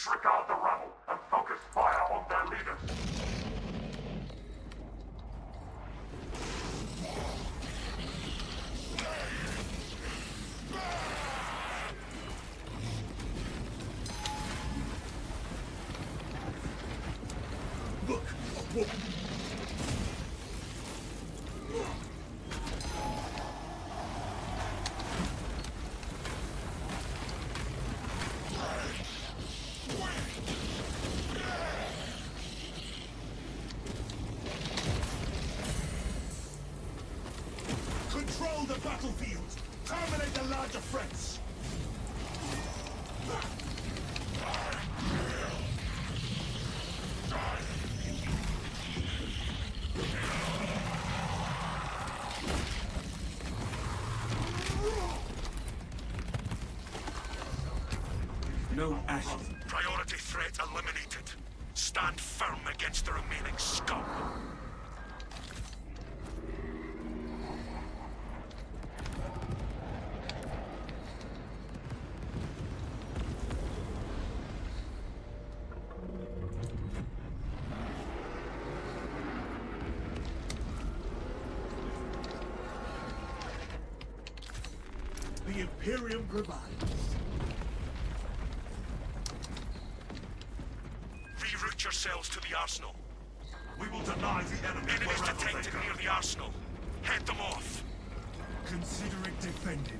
Disregard the rabble and focus fire on their leaders. Look! A wolf! Control the battlefield! Terminate the larger threats! No ashes. Priority threat eliminated. Stand firm against the remaining scum. The Imperium provides. Reroute yourselves to the arsenal. We will deny the enemy Enemies wherever they detected go. near the arsenal. Head them off. Consider it defended.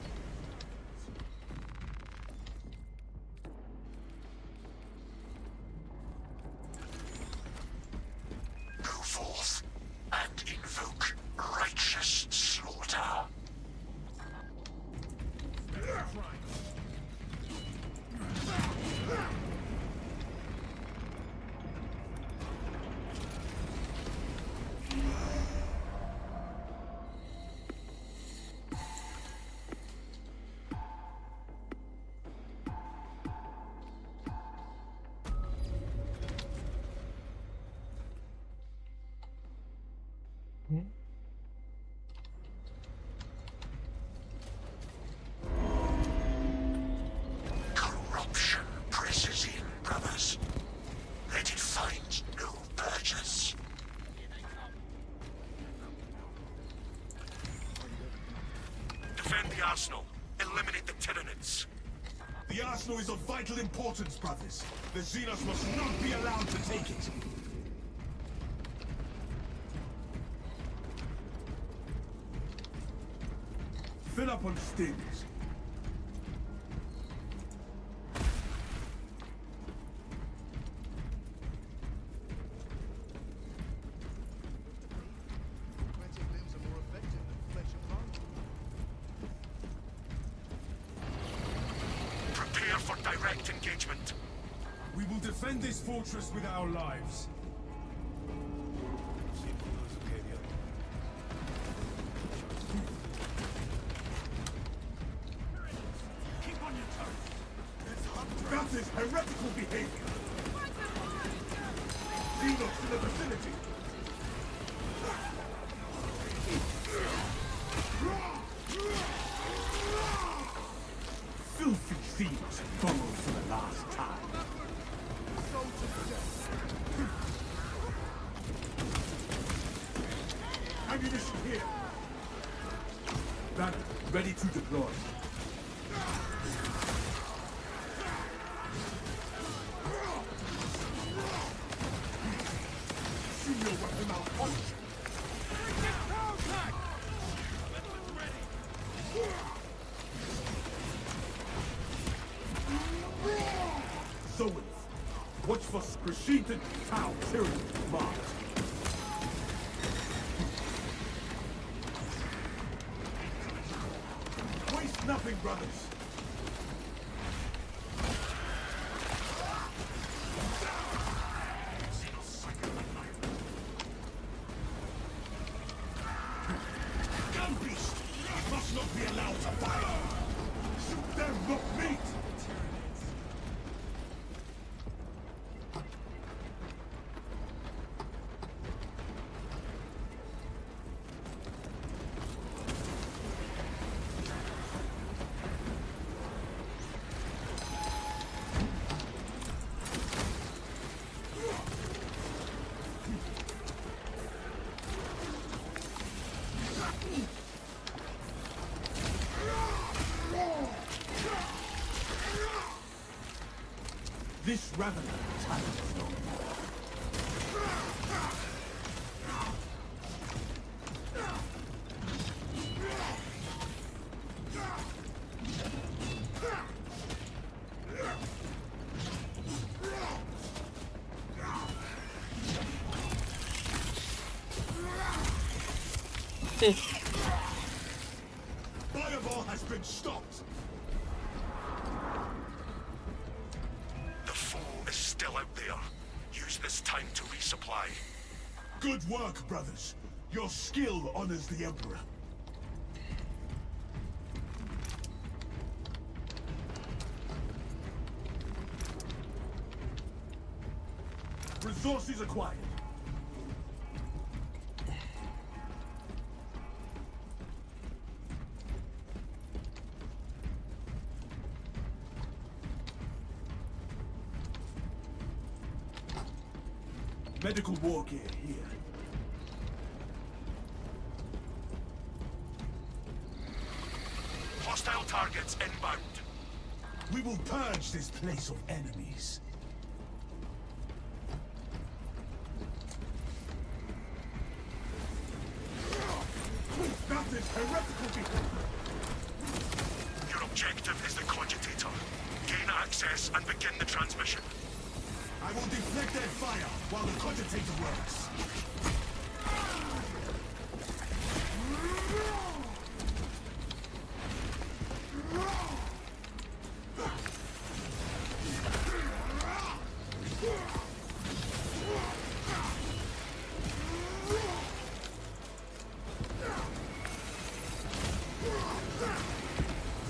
Go forth and invoke righteous slaughter. Corruption presses in, brothers. Let it find no purchase. Defend the arsenal. Eliminate the Tyranids. The arsenal is of vital importance, brothers. The Xenos must not be allowed to take it. Fill up on stings. Aquatic limbs are more effective than flesh and bone. Prepare for direct engagement. We will defend this fortress with our lives. Keep on your toes. That is heretical behavior. Xenos in the vicinity. Filthy thieves borrowed for the last time. Ammunition here. Banner, ready to deploy. See your weapon malfunction. Zoe, watch for Rashid Tau Tyranid marked. Waste nothing, brothers. Gun beast! It must not be allowed to fire! Shoot them, not meat! This ravener talents no more. Fireball has been stopped. The foe is still out there. Use this time to resupply. Good work, brothers. Your skill honors the Emperor. Resources acquired. Medical war gear here. Hostile targets inbound. We will purge this place of enemies. That is heretical behavior. Your objective is the cogitator. Gain access and begin the transmission. I will deflect their fire while the cogitator works.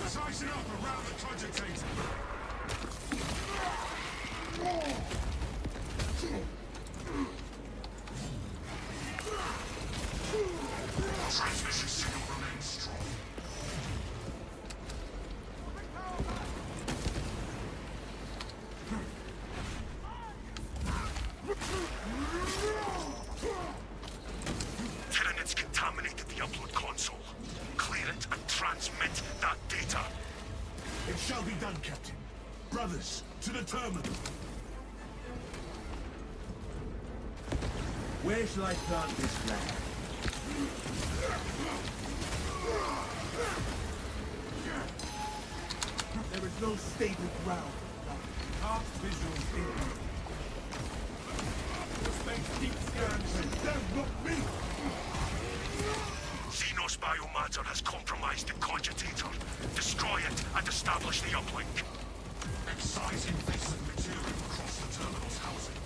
Size it up around the cogitator. Transmission signal remains strong. Tyranids contaminated the upload console. Clear it and transmit that data. It shall be done, Captain. Brothers, to the terminal. Where shall I plant this flag? There is no stable ground. Cast visuals in. The space keeps scanning. Them, not me! Xenos biomatter has compromised the cogitator. Destroy it and establish the uplink. Excise invasive material across the terminal's housing.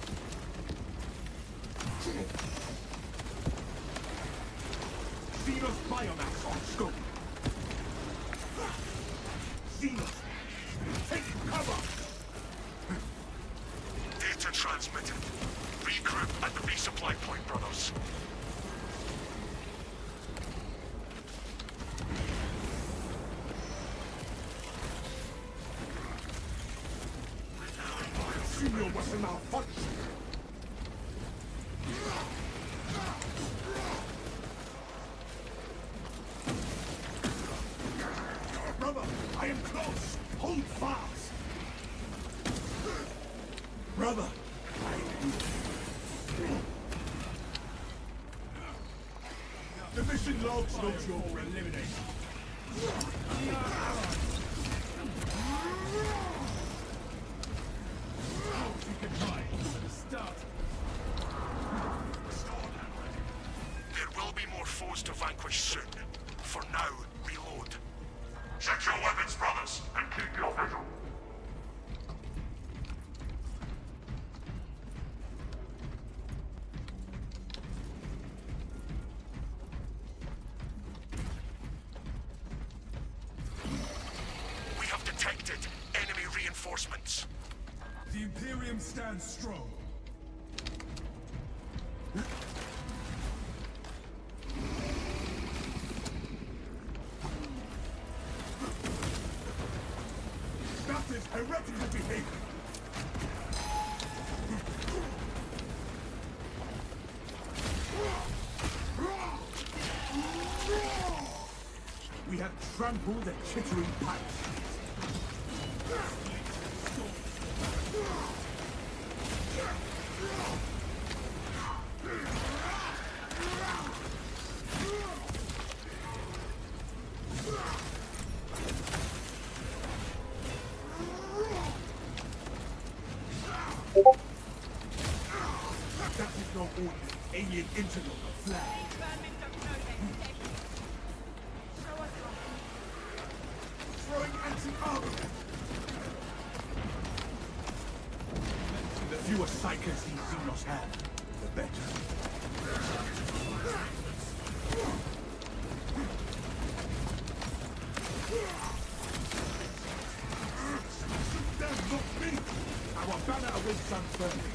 Xenos biomass on scope. Xenos, take cover! Data transmitted. Regroup at the resupply point, brothers. Senior weapon malfunction. Brother, I am close. Hold fast. Brother, I am here. The mission logs note you were eliminated. You can hide for the start. There will be more foes to vanquish soon. For now, reload. Check your weapons, brothers, and keep your vigil. We have detected enemy reinforcements. The Imperium stands strong. That is heretical behavior. We have trampled the chittering pipes. Located integral flag. Throwing anti-armor. The fewer psychers these Xenos have, the better. Them not me! Our banner awaits unfurling.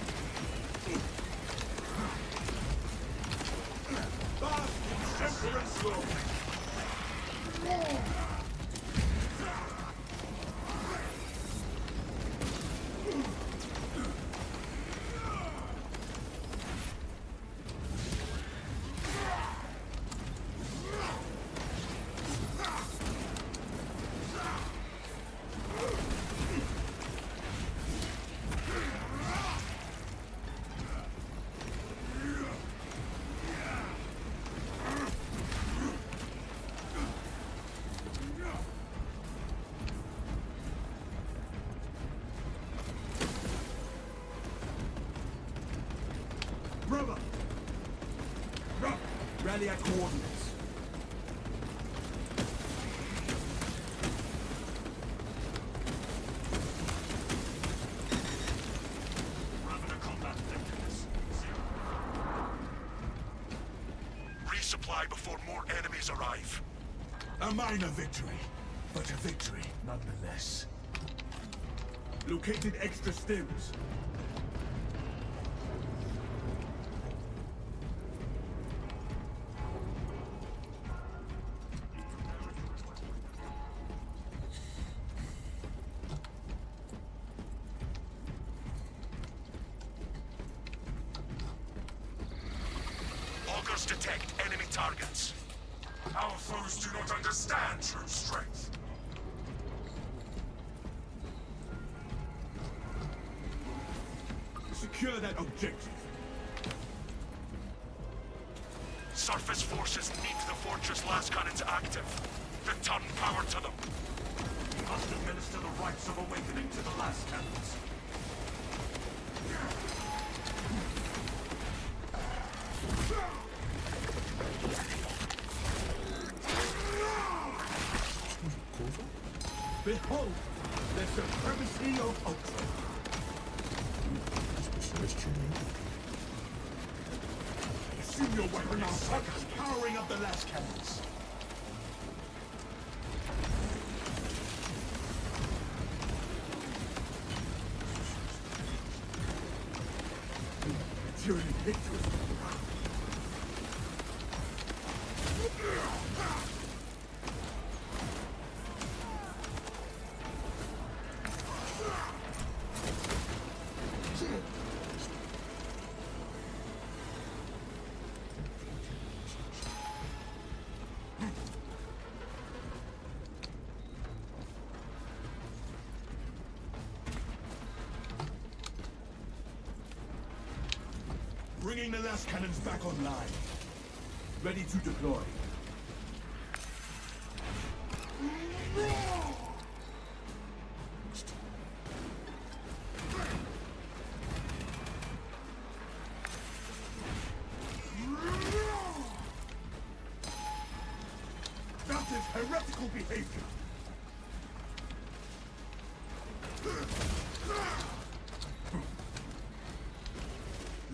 Basking Emperor's law! Brother! Rally at coordinates. Revenant combat effectiveness 0. Resupply before more enemies arrive. A minor victory, but a victory nonetheless. Located extra stims. Augurs detect enemy targets. Our foes do not understand true strength. Secure that objective. Surface forces need the fortress last cannons active. Return power to them. We must administer the rites of awakening to the last cannons. Behold, the supremacy of Ultra. Assume your weapon now, suckers, powering up the last cannons. Tyranny victory. Bringing the last cannons back online. Ready to deploy. That is heretical behavior.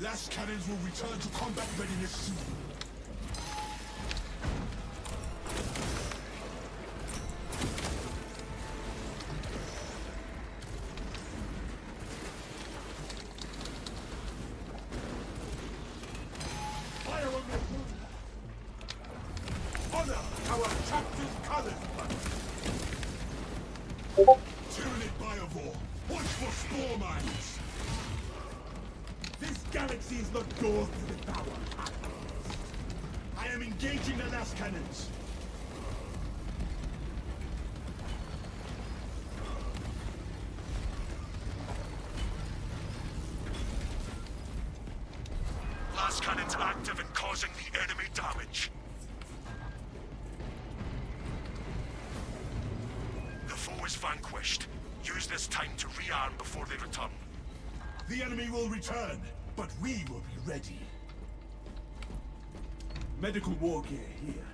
Last cannons will return to combat readiness soon. Fire on the moon! Honor our captive colors! Tyrannid Biovore, watch for spore mines! This galaxy is not yours to devour. I am engaging the last cannons. Last cannons active and causing the enemy damage. The foe is vanquished. Use this time to rearm before they return. The enemy will return, but we will be ready. Medical war gear here.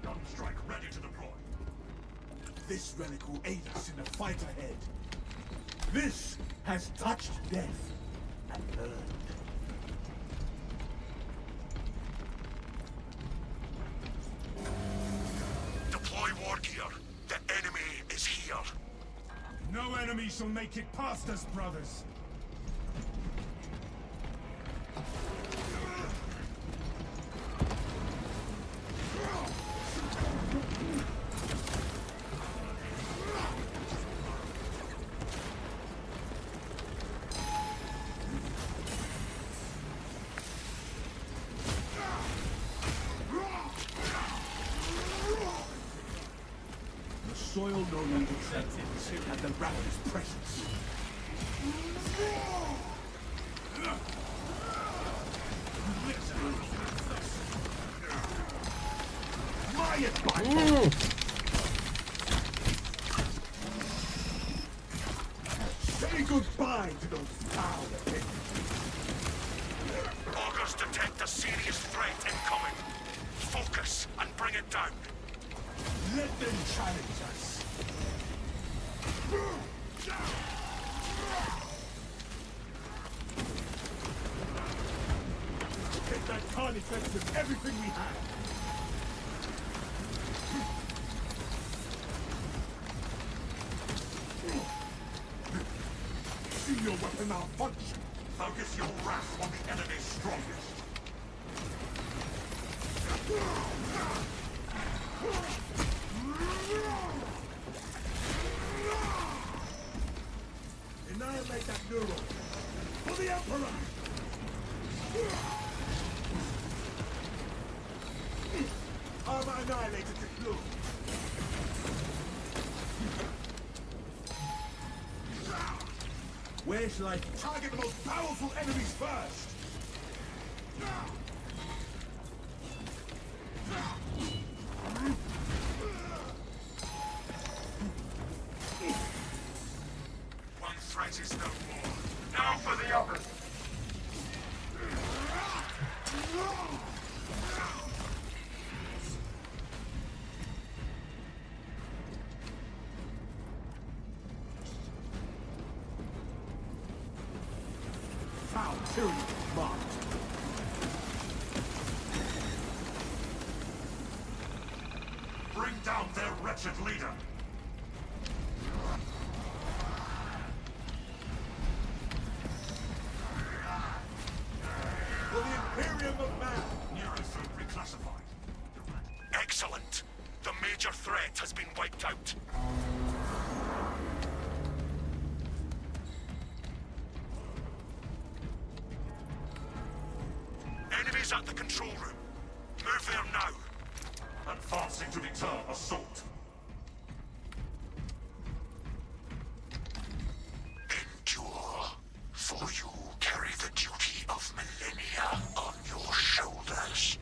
Gunstrike ready to deploy. This relic will aid us in the fight ahead. This has touched death and learned. Deploy war gear. The enemy is here. No enemy shall make it past us, brothers. The soil no longer trembles at the Raptor's presence. Riot by Say goodbye to those foul things. Augurs detect a serious threat incoming. Focus and bring it down. Let them challenge us. Take that carnage with everything we have. See your weapon malfunction. Focus your wrath on the enemy's strongest. Annihilate that neuron. For the Emperor! Armor annihilated to blue. Where shall I target the most powerful enemies first? One threat is no more. Now for the others. Foul tyranny marked. Bring down their wretched leader. For the Imperium of Man. Neurofood reclassified. Excellent. The major threat has been wiped out. Enemies at the control room. Move there now. Advancing to deter assault. Endure, for you carry the duty of millennia on your shoulders.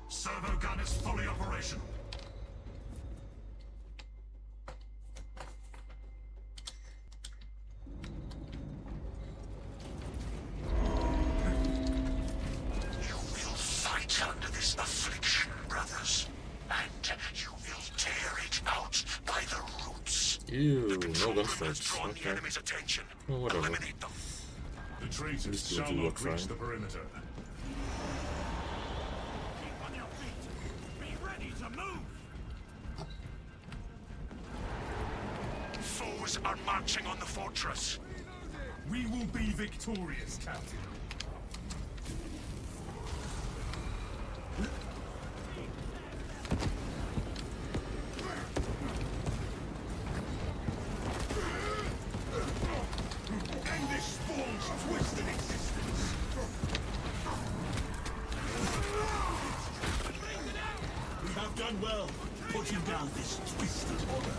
Servo gun is fully operational. You will fight under this affliction, brothers, and you will tear it out by the roots. Ew, no Control gun room has strikes. drawn the Okay. enemy's attention. Well, whatever. Eliminate them. The traitors This will shall do not look reach fine. the perimeter. Keep on your feet. Be ready to move. Foes are marching on the fortress. We will be victorious, Captain. well, putting down this twisted order.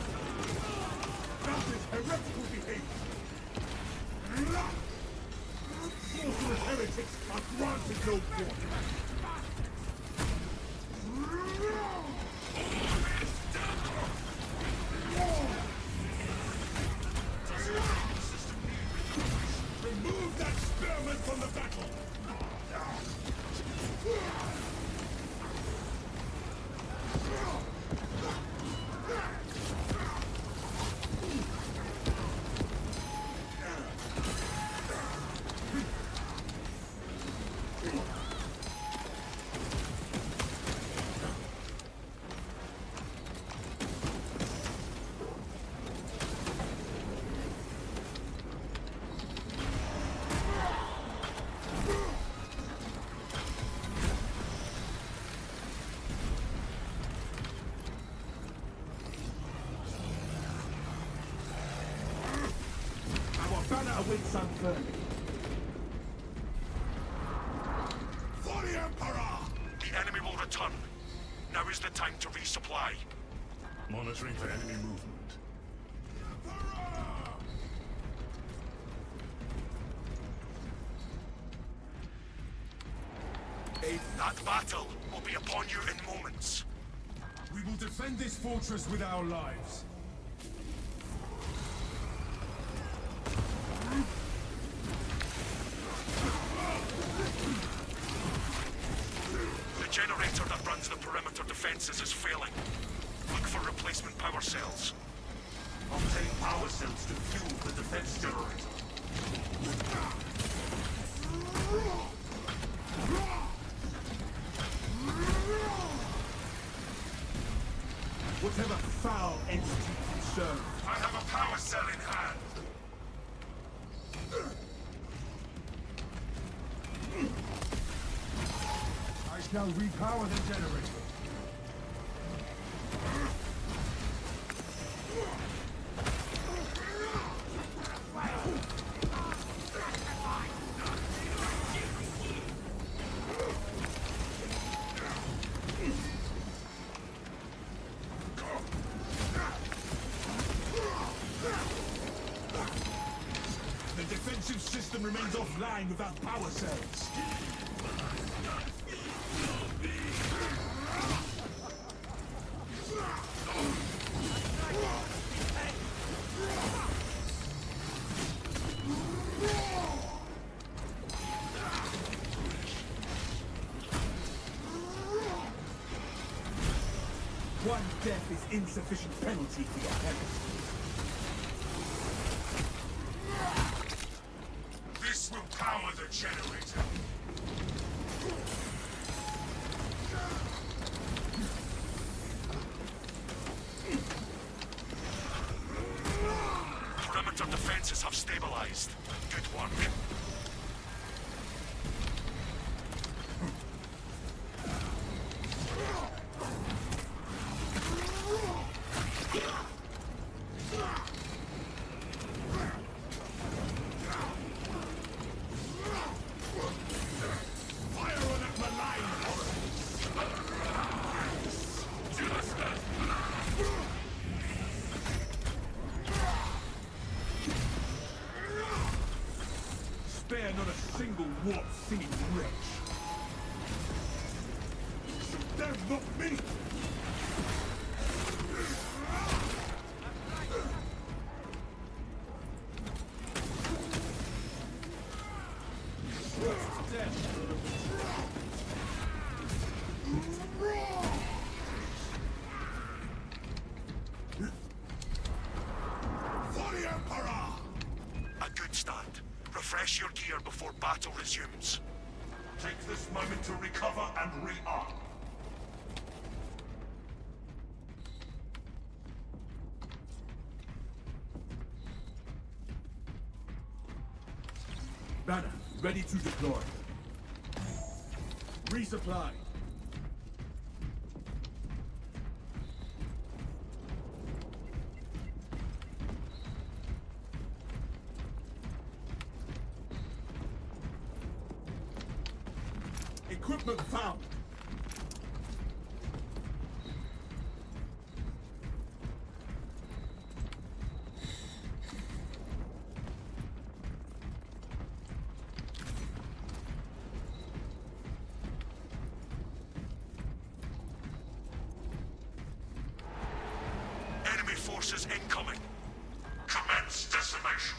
That is heretical behavior. Sorcerous heretics are granted no quarter. Remove that spearman from the battle! Banner awaits unfurled. For the Emperor! The enemy will return. Now is the time to resupply. Monitoring for enemy movement. That battle will be upon you in moments. We will defend this fortress with our lives. The generator that runs the perimeter defenses is failing. Look for replacement power cells. Obtain power cells to fuel the defense generator. Whatever foul entity concerned. I have a power cell in hand. I shall repower the generator. The defensive system remains offline without power cells. One death is insufficient penalty for your heresy. This will power the generator. Perimeter defenses have stabilized. Good work. Spare not a single warp-singing wretch. Them, not me! For the Emperor! A good start. Refresh your gear before battle resumes. Take this moment to recover and rearm. Banner, ready to deploy. Resupply. Equipment found. forces incoming. Commence decimation.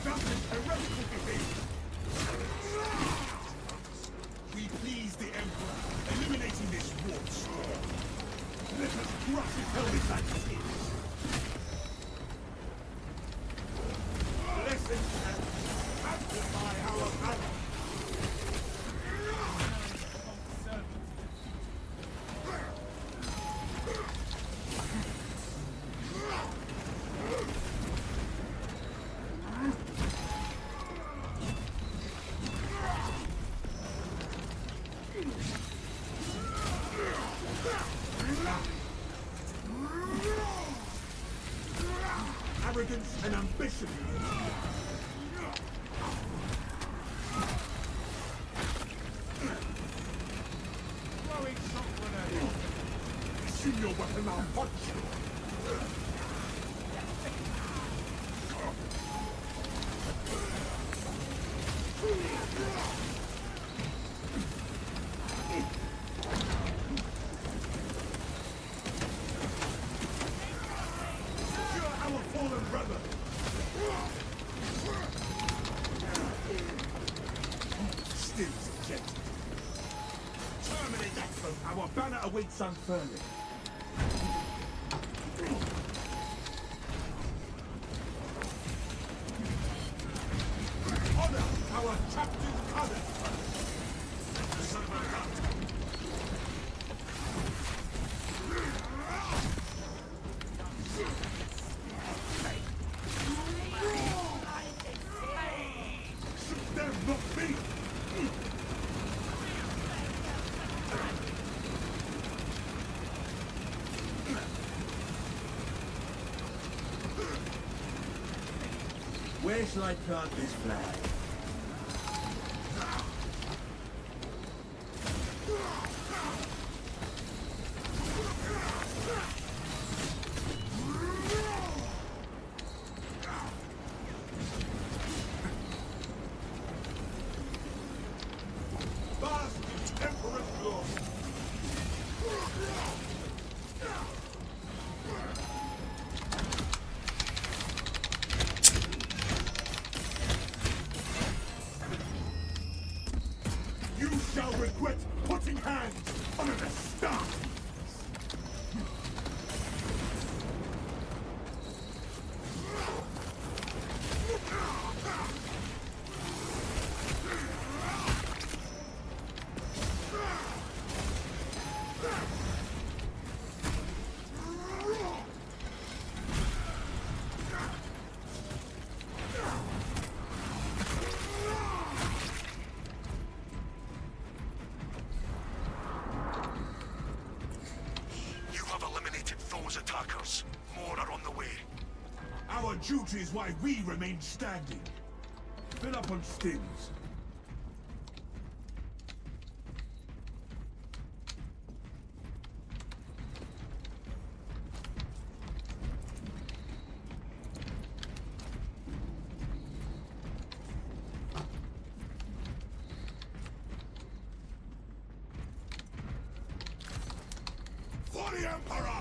That is heretical behavior! We please the Emperor, eliminating this warp storm. Let us crush his helmet like it is. Blessings and amplify our valor. Arrogance and ambition. Throwing something at you. See your weapon, I'll punch you. Our fallen brother. Still ejected. Terminate that foe. Our banner awaits unfurling. Honor our captain's color. Shoot them, not me! Where shall I plant this flag? Bask in Emperor's glory! You shall regret putting hands on an Astarte! You have eliminated those attackers. More are on the way. Our duty is why we remain standing. Fill up on stims. For the Emperor!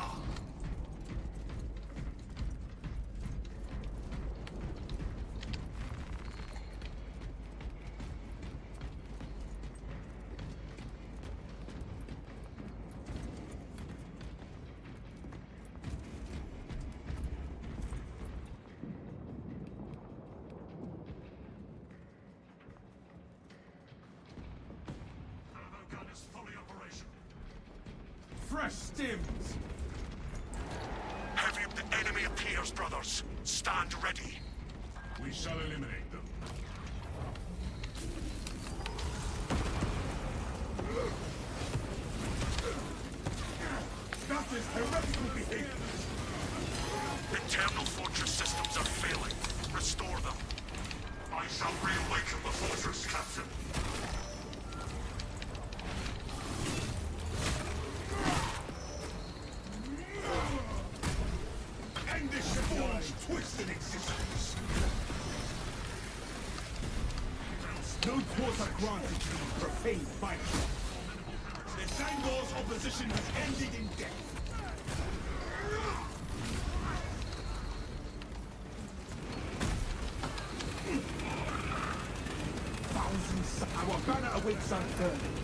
Gun is fully operational. Fresh stims! Heavy the enemy appears, brothers. Stand ready. We shall eliminate them. That is heretical behavior! Internal fortress systems are failing. Restore them. I shall reawaken the fortress, Captain. End this forged twisted existence! No quarter granted to these profane fighters. The Sangor's opposition has ended in death. Thousands. Our banner awaits unfurling.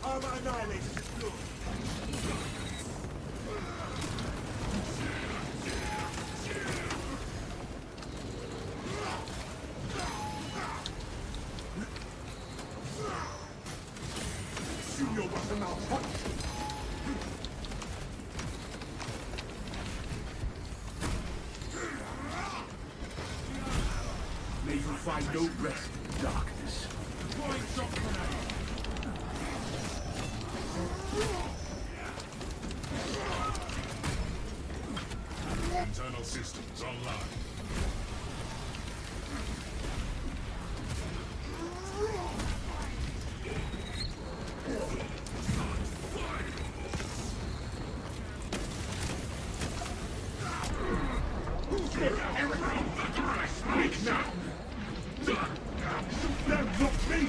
Armor annihilated is blue. Soon your weapon malfunction. May you find no rest in darkness. Deploying shock grenade. Internal systems online. Speak now! Shoot them, not me!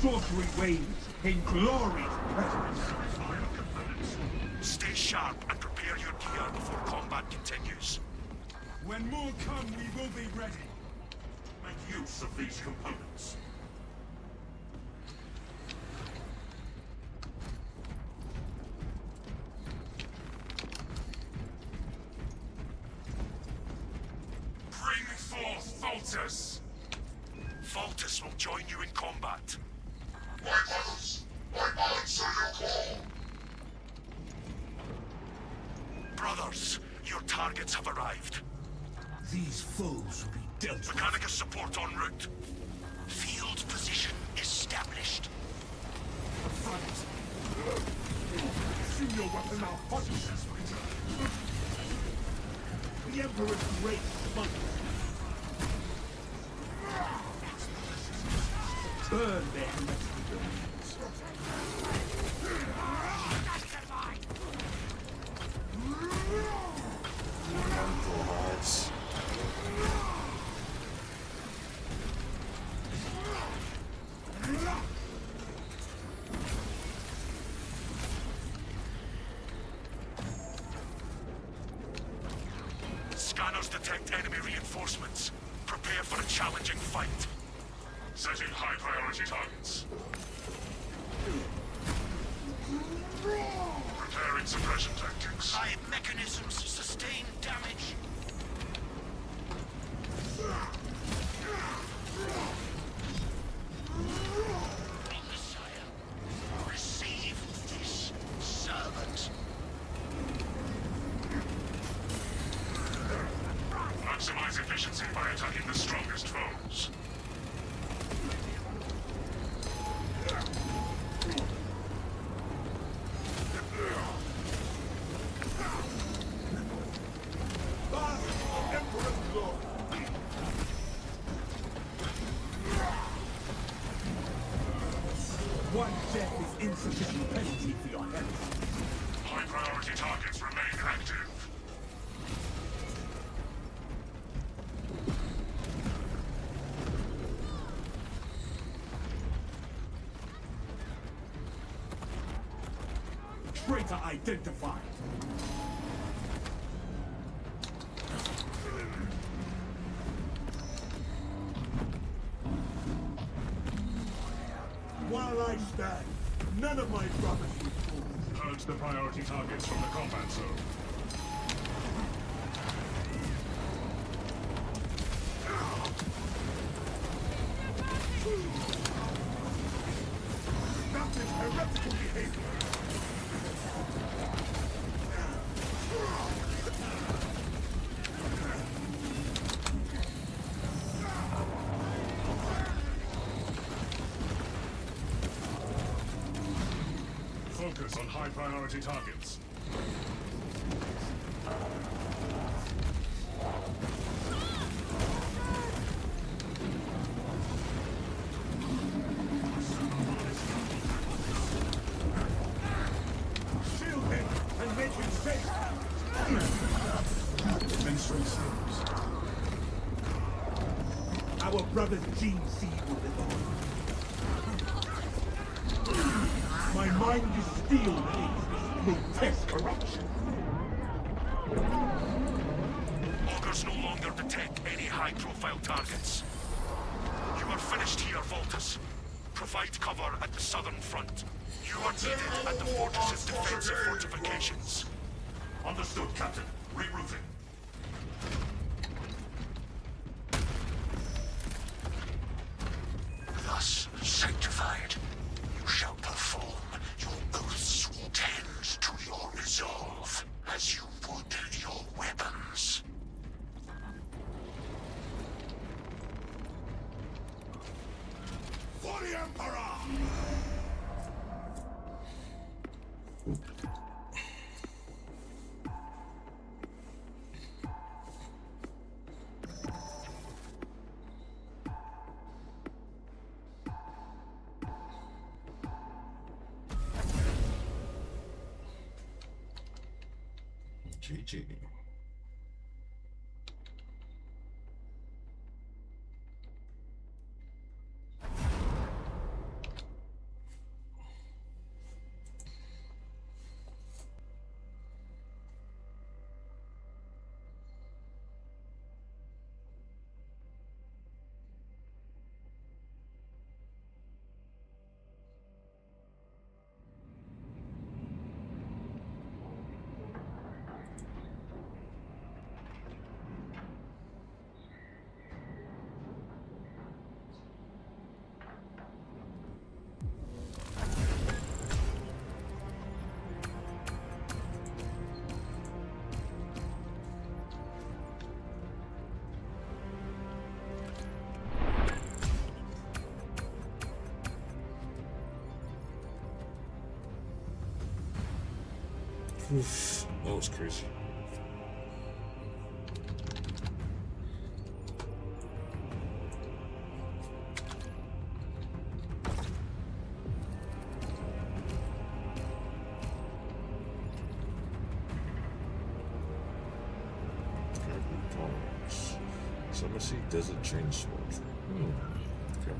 Sorcery waves in glorious presence. Stay sharp and prepare your gear before combat continues. When more come, we will be ready. Make use of these components. Bring forth Voltus! Voltus will join you in combat. My brothers, I answer your call. Brothers, your targets have arrived. These foes will be dealt with. Mechanicus support en route. Field position established. Front. Soon your weapon malfunction. The Emperor's great monk. Burn their hereditary domains. Scanners detect enemy reinforcements. Prepare for a challenging fight. Setting high priority targets. Preparing suppression tactics. High mechanisms sustain damage. Messiah, receive this servant. Maximize efficiency by attacking the strongest foes. Emperor's glory. One death is insufficient penalty for your health. High priority targets remain active. Traitor identified. While I stand, none of my brothers will fall. Purge the priority targets from the combat zone. That is heretical behavior. Focus on high priority targets. Shield him and make him safe. Menstrual steps. Our brother's gene seed will live on. My mind is steel against this grotesque corruption. Augurs no longer detect any high-profile targets. You are finished here, Voltus. Provide cover at the southern front. You are needed at the fortress's defensive fortifications. Understood, Captain. Rerouting. Thus sanctified, you shall perform your oaths tend to your resolve, as you would your weapons. For the Emperor! GG. Oof, that was crazy. So I'm gonna see Desert Chain Sword. Okay.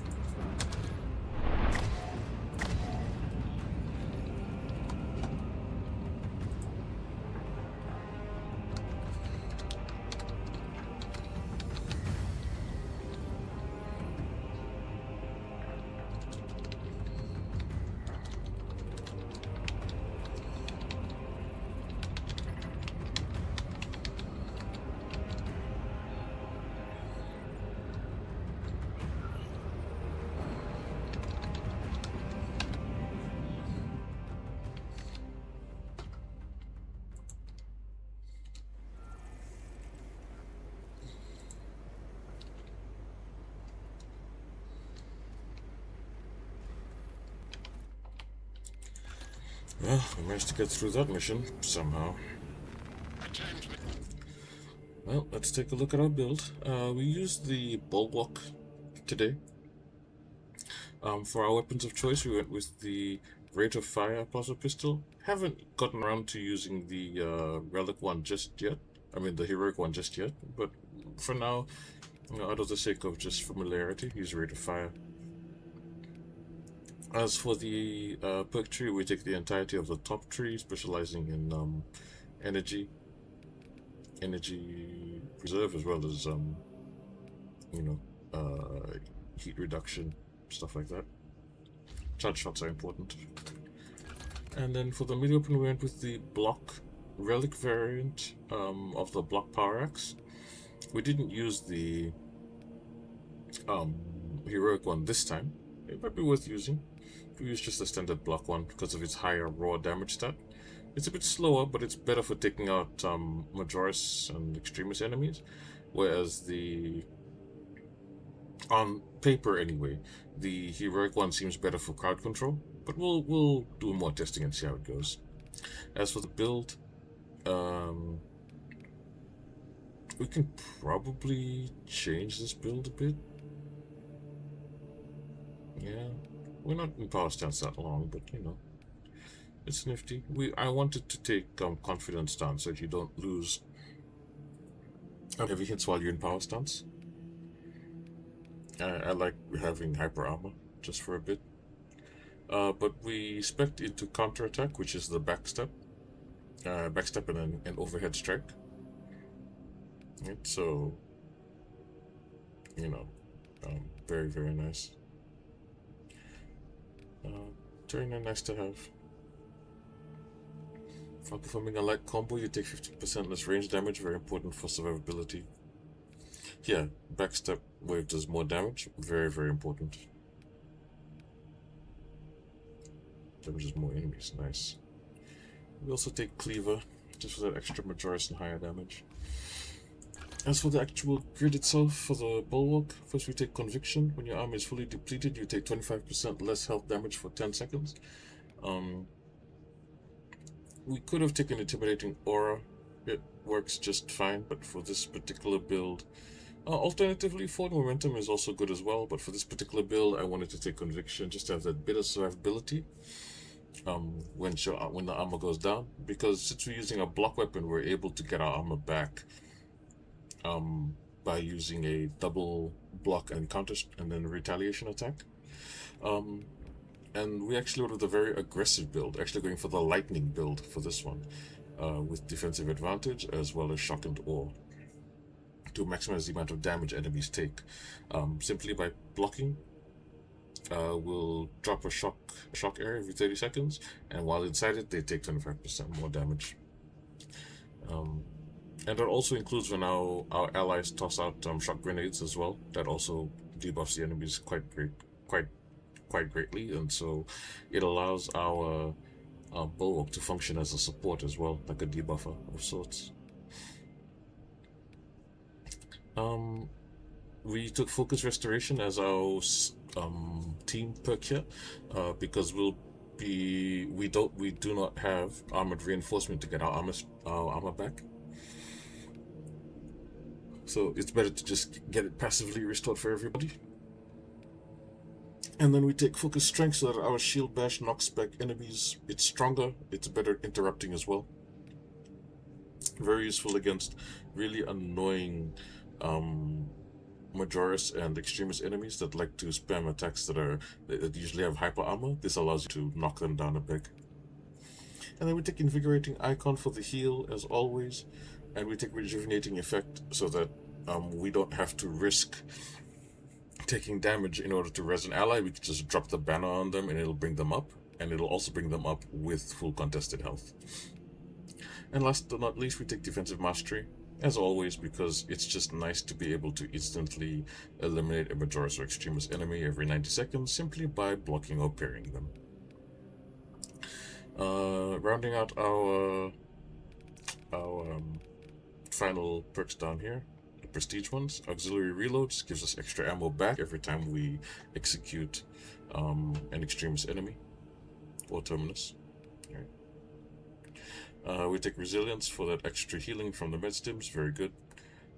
Well, I managed to get through that mission somehow. Well, let's take a look at our build. We used the Bulwark today. For our weapons of choice, we went with the Rate of Fire pulsar pistol. Haven't gotten around to using the Relic one just yet. I mean, the Heroic one just yet. But for now, you know, out of the sake of just familiarity, use Rate of Fire. As for the perk tree, we take the entirety of the top tree, specializing in energy preserve, as well as heat reduction, stuff like that. Charge shots are important. And then for the mid weapon, we went with the block relic variant of the block power axe. We didn't use the heroic one this time. It might be worth using. We use just the standard block one because of its higher raw damage stat. It's a bit slower, but it's better for taking out Majoris and Extremis enemies, whereas the, on paper anyway, the heroic one seems better for crowd control. But we'll do more testing and see how it goes. As for the build, we can probably change this build a bit. Yeah, we're not in power stance that long, but you know, It's nifty. I wanted to take confidence stance so that you don't lose heavy hits while you're in power stance. I like having hyper armor just for a bit. But we spec into counterattack, which is the backstep. Backstep and then an overhead strike. Right, so, you know, very, very nice. Very nice to have. For performing a light combo, you take 50% less range damage, very important for survivability. Yeah, backstep wave does more damage, very, very important. Damages more enemies, nice. We also take Cleaver, just for that extra Majoris and higher damage. As for the actual grid itself, for the Bulwark, first we take Conviction. When your armor is fully depleted, you take 25% less health damage for 10 seconds. We could have taken Intimidating Aura. It works just fine, but for this particular build... alternatively, Falling Momentum is also good as well, but for this particular build, I wanted to take Conviction just to have that bit of survivability when the armor goes down. Because since we're using a block weapon, we're able to get our armor back by using a double block and counter and then retaliation attack. And we actually went with a very aggressive build, actually going for the lightning build for this one, with defensive advantage as well as shock and awe to maximize the amount of damage enemies take. Simply by blocking, we'll drop a shock area every 30 seconds, and while inside it, they take 25% more damage. And that also includes when our allies toss out shock grenades as well. That also debuffs the enemies quite greatly, and so it allows our Bulwark to function as a support as well, like a debuffer of sorts. We took Focus Restoration as our team perk here, because we do not have Armored Reinforcement to get our armor back. So it's better to just get it passively restored for everybody. And then we take Focus Strength so that our Shield Bash knocks back enemies. It's stronger, it's better interrupting as well. Very useful against really annoying Majoris and Extremist enemies that like to spam attacks that usually have hyper armor. This allows you to knock them down a bit. And then we take Invigorating Icon for the heal, as always. And we take Rejuvenating Effect so that we don't have to risk taking damage in order to res an ally. We can just drop the banner on them and it'll bring them up. And it'll also bring them up with full contested health. And last but not least, we take Defensive Mastery, as always, because it's just nice to be able to instantly eliminate a Majoris or Extremist enemy every 90 seconds simply by blocking or parrying them. Rounding out our final perks down here, the prestige ones. Auxiliary Reloads gives us extra ammo back every time we execute an Extremist enemy or Terminus. We take Resilience for that extra healing from the med stims, very good.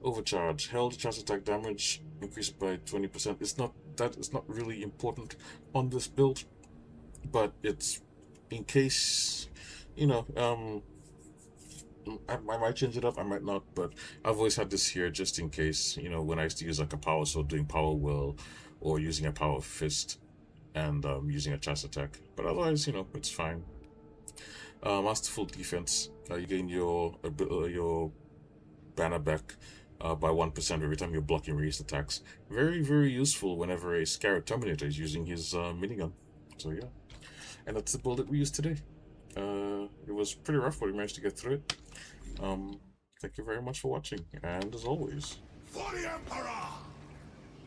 Overcharge, held chance attack damage increased by 20%. It's not really important on this build, but it's in case, you know, I might change it up, I might not, but I've always had this here just in case, you know, when I used to use like a power sword doing power will or using a power fist and using a chance attack. But otherwise, you know, it's fine. Masterful Defense, you gain your banner back by 1% every time you're blocking ranged attacks. Very, very useful whenever a Scarab Terminator is using his minigun. So yeah, and that's the build that we used today. It was pretty rough, but we managed to get through it. Thank you very much for watching, and as always, For the Emperor!